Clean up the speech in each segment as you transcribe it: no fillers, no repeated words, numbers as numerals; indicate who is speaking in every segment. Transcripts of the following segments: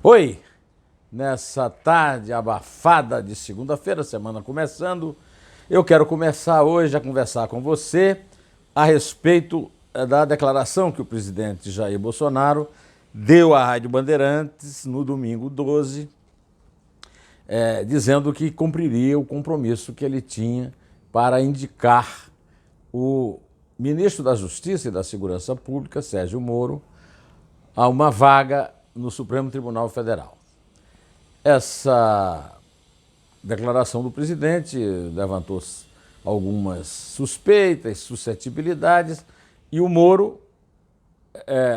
Speaker 1: Oi, nessa tarde abafada de segunda-feira, semana começando, eu quero começar hoje a conversar com você a respeito da declaração que o presidente Jair Bolsonaro deu à Rádio Bandeirantes no domingo 12, dizendo que cumpriria o compromisso que ele tinha para indicar o ministro da Justiça e da Segurança Pública, Sérgio Moro, a uma vaga no Supremo Tribunal Federal. Essa declaração do presidente levantou algumas suspeitas, suscetibilidades, e o Moro,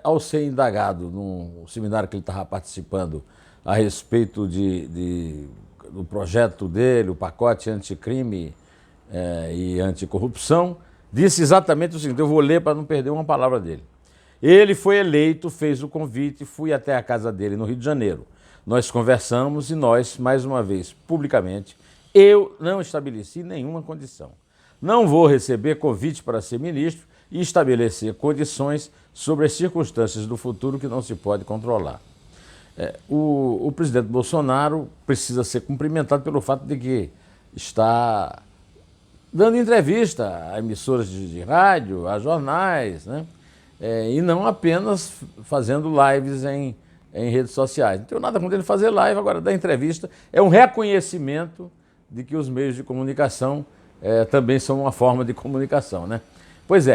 Speaker 1: ao ser indagado num seminário que ele estava participando a respeito do projeto dele, o pacote anticrime e anticorrupção, disse exatamente o seguinte: eu vou ler para não perder uma palavra dele. Ele foi eleito, fez o convite, fui até a casa dele no Rio de Janeiro. Nós conversamos e nós, mais uma vez, publicamente, eu não estabeleci nenhuma condição. Não vou receber convite para ser ministro e estabelecer condições sobre as circunstâncias do futuro que não se pode controlar. O presidente Bolsonaro precisa ser cumprimentado pelo fato de que está dando entrevista a emissoras de rádio, a jornais, né? E não apenas fazendo lives em redes sociais. Não tenho nada contra ele fazer live, agora dar entrevista é um reconhecimento de que os meios de comunicação também são uma forma de comunicação, né? Pois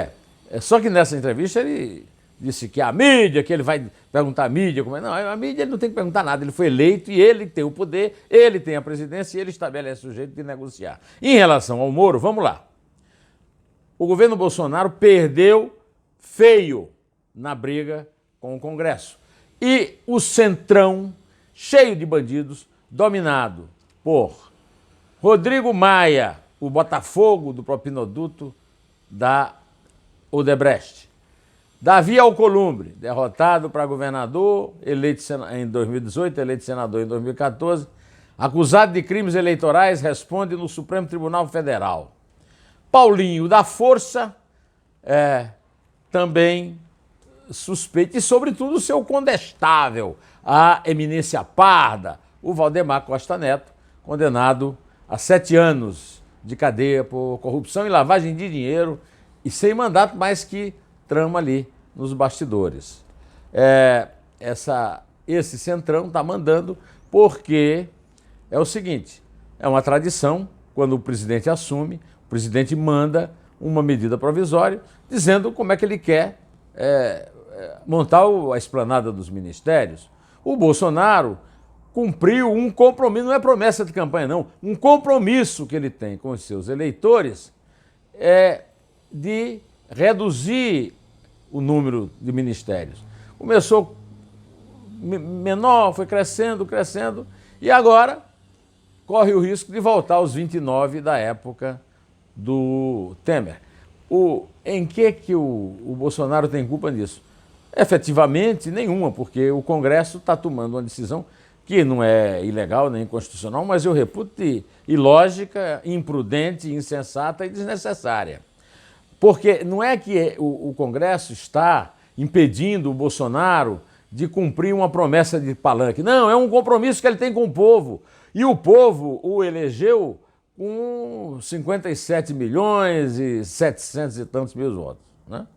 Speaker 1: só que nessa entrevista ele disse que a mídia, que ele vai perguntar à mídia, como é. Não, a mídia ele não tem que perguntar nada, ele foi eleito e ele tem o poder, ele tem a presidência e ele estabelece o jeito de negociar. Em relação ao Moro, vamos lá. O governo Bolsonaro perdeu feio na briga com o Congresso. E o Centrão, cheio de bandidos, dominado por Rodrigo Maia, o Botafogo do propinoduto da Odebrecht. Davi Alcolumbre, derrotado para governador, eleito em 2018, eleito senador em 2014, acusado de crimes eleitorais, responde no Supremo Tribunal Federal. Paulinho da Força, também suspeito, e sobretudo o seu condestável, a eminência parda, o Valdemar Costa Neto, condenado a 7 anos de cadeia por corrupção e lavagem de dinheiro e sem mandato, mas que trama ali nos bastidores. Esse Centrão está mandando porque é o seguinte: é uma tradição, quando o presidente assume, o presidente manda uma medida provisória dizendo como é que ele quer montar a esplanada dos ministérios. O Bolsonaro cumpriu um compromisso, não é promessa de campanha não, um compromisso que ele tem com os seus eleitores de reduzir o número de ministérios. Começou menor, foi crescendo, e agora corre o risco de voltar aos 29 da época do Temer. Em que o Bolsonaro tem culpa nisso? Efetivamente, nenhuma, porque o Congresso está tomando uma decisão que não é ilegal nem inconstitucional, mas eu reputo ilógica, imprudente, insensata e desnecessária. Porque não é que o Congresso está impedindo o Bolsonaro de cumprir uma promessa de palanque. Não, é um compromisso que ele tem com o povo. E o povo o elegeu com 57 milhões e 700 e tantos mil votos, né?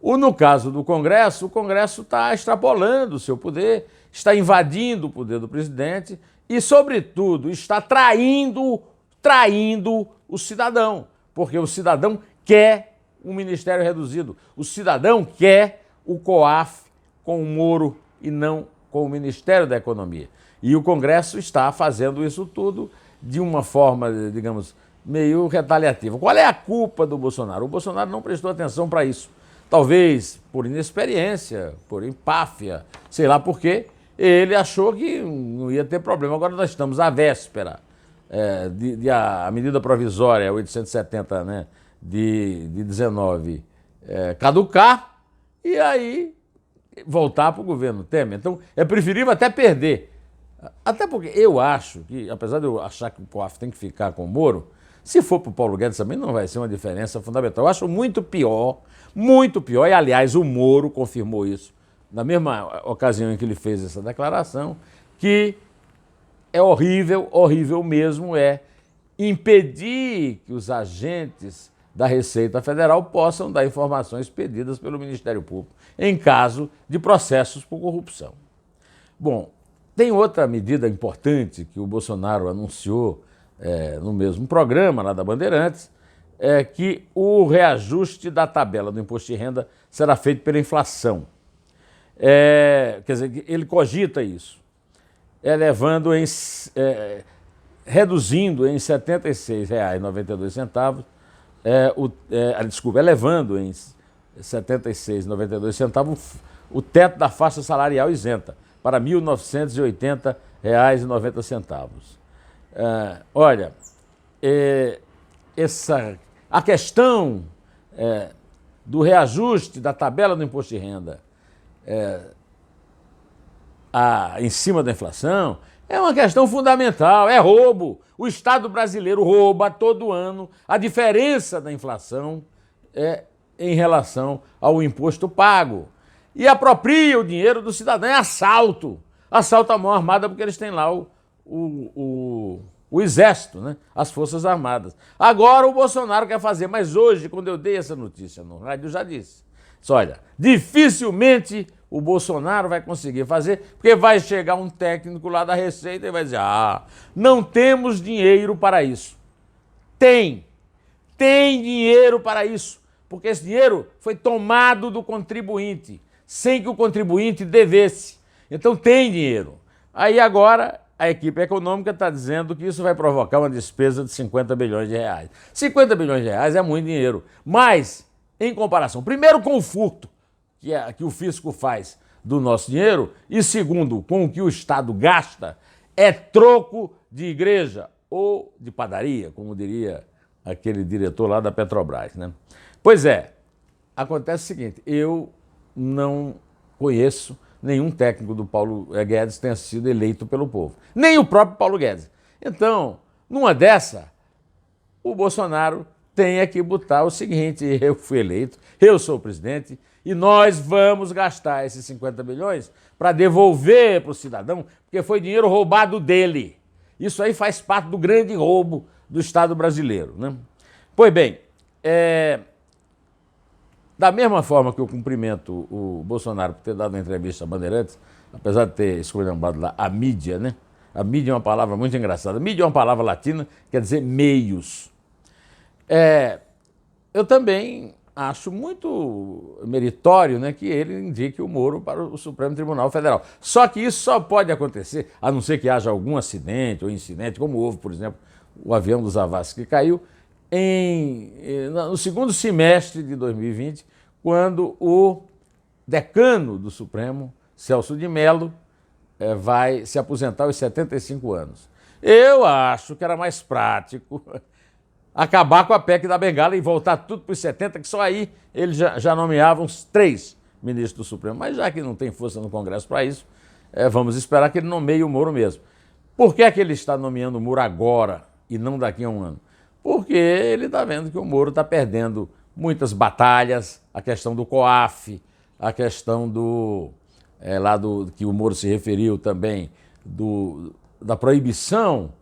Speaker 1: No caso do Congresso, o Congresso está extrapolando o seu poder, está invadindo o poder do presidente e, sobretudo, está traindo o cidadão, porque o cidadão quer um ministério reduzido, o cidadão quer o COAF com o Moro e não com o Ministério da Economia. E o Congresso está fazendo isso tudo de uma forma, digamos, meio retaliativa. Qual é a culpa do Bolsonaro? O Bolsonaro não prestou atenção para isso. Talvez por inexperiência, por empáfia, sei lá por quê, ele achou que não ia ter problema. Agora nós estamos à véspera a medida provisória 870, né, de 19 caducar e aí voltar para o governo Temer. Então é preferível até perder. Até porque eu acho que, apesar de eu achar que o COAF tem que ficar com o Moro, se for para o Paulo Guedes também não vai ser uma diferença fundamental. Eu acho muito pior, e aliás o Moro confirmou isso na mesma ocasião em que ele fez essa declaração, que é horrível, horrível mesmo é impedir que os agentes da Receita Federal possam dar informações pedidas pelo Ministério Público em caso de processos por corrupção. Bom, tem outra medida importante que o Bolsonaro anunciou no mesmo programa lá da Bandeirantes, que o reajuste da tabela do imposto de renda será feito pela inflação. Quer dizer, ele cogita isso, reduzindo em R$ 76,92, elevando em R$ 76,92 o teto da faixa salarial isenta para R$ 1.980,90. Olha, a questão do reajuste da tabela do imposto de renda em cima da inflação é uma questão fundamental, é roubo. O Estado brasileiro rouba todo ano a diferença da inflação em relação ao imposto pago. E apropria o dinheiro do cidadão, é assalto. Assalto à mão armada, porque eles têm lá o Exército, né? As Forças Armadas. Agora o Bolsonaro quer fazer, mas hoje, quando eu dei essa notícia no rádio, eu já disse. Olha, dificilmente o Bolsonaro vai conseguir fazer, porque vai chegar um técnico lá da Receita e vai dizer: não temos dinheiro para isso. Tem dinheiro para isso, porque esse dinheiro foi tomado do contribuinte, sem que o contribuinte devesse. Então tem dinheiro. Aí agora a equipe econômica está dizendo que isso vai provocar uma despesa de 50 bilhões de reais. 50 bilhões de reais é muito dinheiro, mas em comparação, primeiro com o furto que o fisco faz do nosso dinheiro, e segundo, com o que o Estado gasta, é troco de igreja ou de padaria, como diria aquele diretor lá da Petrobras, né? Pois é, acontece o seguinte: eu não conheço nenhum técnico do Paulo Guedes tenha sido eleito pelo povo, nem o próprio Paulo Guedes. Então, numa dessa, o Bolsonaro tem que botar o seguinte: eu fui eleito, eu sou o presidente, e nós vamos gastar esses 50 bilhões para devolver para o cidadão, porque foi dinheiro roubado dele. Isso aí faz parte do grande roubo do Estado brasileiro, né? Pois bem, da mesma forma que eu cumprimento o Bolsonaro por ter dado uma entrevista à Bandeirantes, apesar de ter esculhambado lá a mídia, né? A mídia é uma palavra muito engraçada. Mídia é uma palavra latina, quer dizer meios. Eu também acho muito meritório, né, que ele indique o Moro para o Supremo Tribunal Federal. Só que isso só pode acontecer, a não ser que haja algum acidente ou incidente, como houve, por exemplo, o avião dos Havassi que caiu, no segundo semestre de 2020, quando o decano do Supremo, Celso de Mello, vai se aposentar aos 75 anos. Eu acho que era mais prático acabar com a PEC da Bengala e voltar tudo para os 70, que só aí eles já nomeavam uns 3 ministros do Supremo. Mas já que não tem força no Congresso para isso, vamos esperar que ele nomeie o Moro mesmo. Por que é que ele está nomeando o Moro agora e não daqui a um ano? Porque ele está vendo que o Moro está perdendo muitas batalhas, a questão do COAF, a questão que o Moro se referiu também, da proibição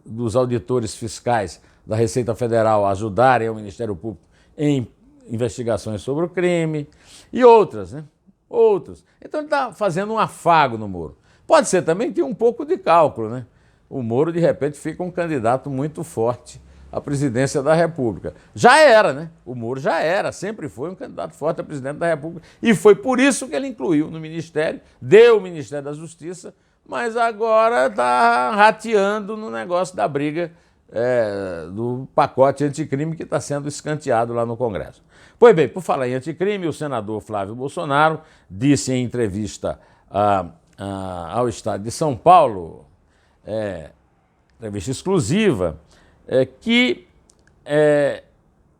Speaker 1: dos auditores fiscais da Receita Federal ajudarem o Ministério Público em investigações sobre o crime e outras, né? Outras. Então ele está fazendo um afago no Moro. Pode ser também que tenha um pouco de cálculo, né? O Moro, de repente, fica um candidato muito forte à presidência da República. Já era, né? O Moro já era, sempre foi um candidato forte a presidente da República. E foi por isso que ele incluiu no Ministério, deu o Ministério da Justiça, mas agora está rateando no negócio da briga do pacote anticrime que está sendo escanteado lá no Congresso. Pois bem, por falar em anticrime, o senador Flávio Bolsonaro disse em entrevista ao Estado de São Paulo, entrevista exclusiva, que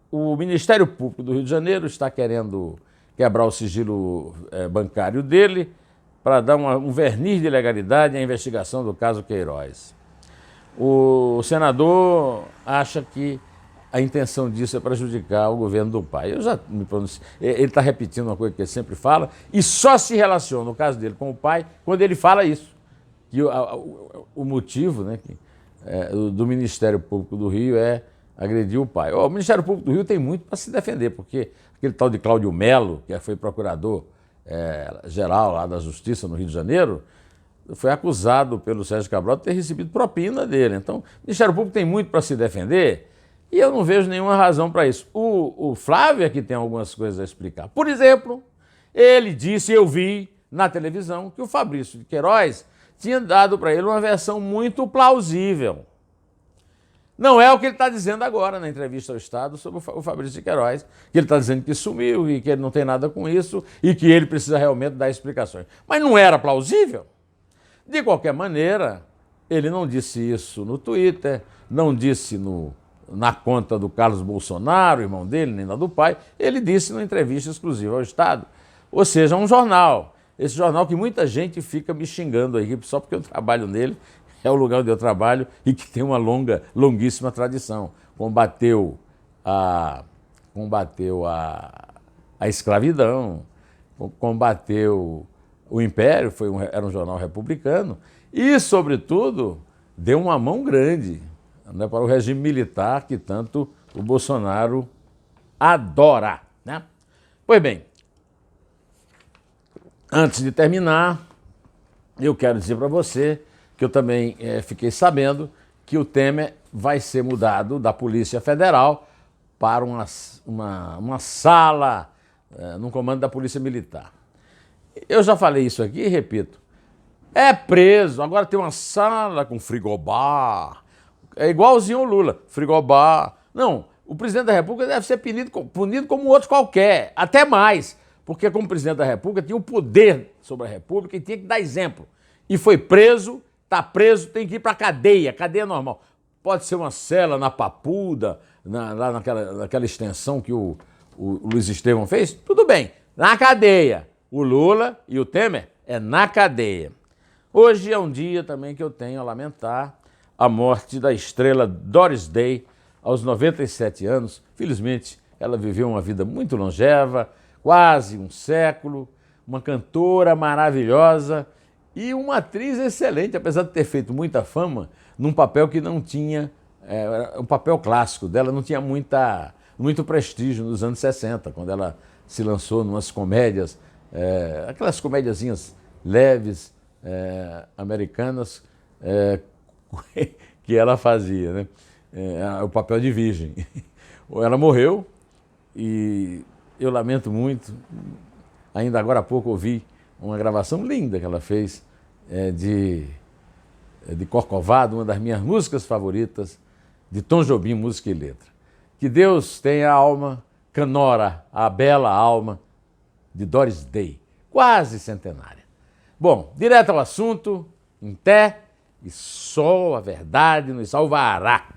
Speaker 1: o Ministério Público do Rio de Janeiro está querendo quebrar o sigilo bancário dele para dar um verniz de legalidade à investigação do caso Queiroz. O senador acha que a intenção disso é prejudicar o governo do pai. Eu já me pronunciei. Ele está repetindo uma coisa que ele sempre fala e só se relaciona, no caso dele, com o pai, quando ele fala isso. Que o motivo, né, do Ministério Público do Rio é agredir o pai. O Ministério Público do Rio tem muito para se defender, porque aquele tal de Cláudio Melo, que foi procurador-geral lá da Justiça no Rio de Janeiro, foi acusado pelo Sérgio Cabral de ter recebido propina dele. Então, o Ministério Público tem muito para se defender e eu não vejo nenhuma razão para isso. O Flávio é que tem algumas coisas a explicar. Por exemplo, ele disse, eu vi na televisão, que o Fabrício de Queiroz tinha dado para ele uma versão muito plausível. Não é o que ele está dizendo agora na entrevista ao Estado sobre o Fabrício de Queiroz, que ele está dizendo que sumiu e que ele não tem nada com isso e que ele precisa realmente dar explicações. Mas não era plausível? De qualquer maneira, ele não disse isso no Twitter, não disse na conta do Carlos Bolsonaro, irmão dele, nem na do pai, ele disse numa entrevista exclusiva ao Estado. Ou seja, um jornal. Esse jornal que muita gente fica me xingando aí, só porque eu trabalho nele, é o lugar onde eu trabalho e que tem uma longuíssima tradição. Combateu a escravidão, combateu o Império, era um jornal republicano e, sobretudo, deu uma mão grande, né, para o regime militar que tanto o Bolsonaro adora, né? Pois bem, antes de terminar, eu quero dizer para você que eu também fiquei sabendo que o Temer vai ser mudado da Polícia Federal para uma sala no comando da Polícia Militar. Eu já falei isso aqui e repito. É preso, agora tem uma sala com frigobar. É igualzinho o Lula, frigobar. Não, o presidente da República deve ser punido como outro qualquer, até mais. Porque como presidente da República tinha o poder sobre a República e tinha que dar exemplo. E foi preso, está preso, tem que ir para a cadeia normal. Pode ser uma cela na Papuda, lá naquela extensão que o Luiz Estevão fez, tudo bem, na cadeia. O Lula e o Temer é na cadeia. Hoje é um dia também que eu tenho a lamentar a morte da estrela Doris Day, aos 97 anos. Felizmente, ela viveu uma vida muito longeva, quase um século, uma cantora maravilhosa e uma atriz excelente, apesar de ter feito muita fama num papel que não tinha, um papel clássico dela, não tinha muito prestígio nos anos 60, quando ela se lançou em umas comédias, aquelas comediazinhas leves, americanas, que ela fazia, né? O papel de virgem. Ela morreu e eu lamento muito. Ainda agora há pouco ouvi uma gravação linda que ela fez de Corcovado, uma das minhas músicas favoritas, de Tom Jobim, música e letra. Que Deus tenha a alma canora, a bela alma de Doris Day, quase centenária. Bom, direto ao assunto, em pé, e só a verdade nos salvará.